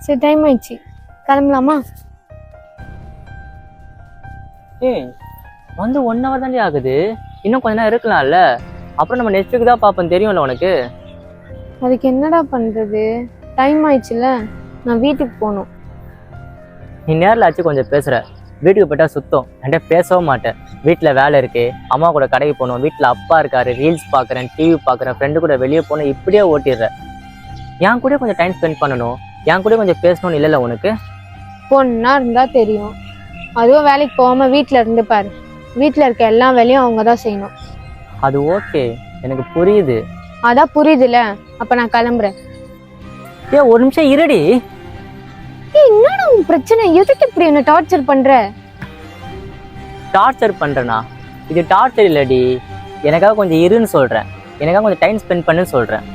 சரி டைம் ஆயிடுச்சு, கிளம்பலாமா? ஏய் வந்து 1 hour தாண்டி ஆகுது, இன்னும் கொஞ்ச நேரம் இருக்கலாம்ல. அப்புறம் நம்ம நெக்ஸ்ட் வீக் தான் பார்ப்போம், தெரியும்ல உனக்கு. அதுக்கு என்னடா பண்றது, டைம் ஆயிடுச்சுல, நான் வீட்டுக்கு போகணும். நீ நேரில் ஆச்சு கொஞ்சம் பேசுற, வீட்டுக்கு போயிட்டா சுத்தம் என்கிட்ட பேசவும் மாட்டேன். வீட்டில் வேலை இருக்கு, அம்மா கூட கடைக்கு போகணும், வீட்டில் அப்பா இருக்காரு, ரீல்ஸ் பார்க்குறேன், டிவி பார்க்குறேன், ஃப்ரெண்டு கூட வெளியே போகணும், இப்படியே ஓட்டிடுறேன். என் கூட கொஞ்சம் டைம் ஸ்பெண்ட் பண்ணணும், என் கூட கொஞ்சம் பேசணும்னு இல்லைல்ல உனக்கு? பொண்ணா இருந்தா தெரியும், அதுவும் வேலைக்கு போகாம வீட்டில் இருந்து பாரு. வீட்டில் இருக்க எல்லா வேலையும் அவங்க தான் செய்யணும். அது ஓகே, எனக்கு புரியுது. அதான் புரியுதுல, அப்ப நான் கிளம்புறேன். ஒரு நிமிஷம் இருடி. என்னடா உன் பிரச்சனை, எதுக்கு இப்படி என்ன டார்ச்சர் பண்ற? டார்ச்சர் பண்றேனா? இது டார்ச்சர் இல்லடி, எனக்காக கொஞ்சம் இருன்னு சொல்றேன், எனக்காக கொஞ்சம் டைம் ஸ்பெண்ட் பண்ணுன்னு சொல்றேன்.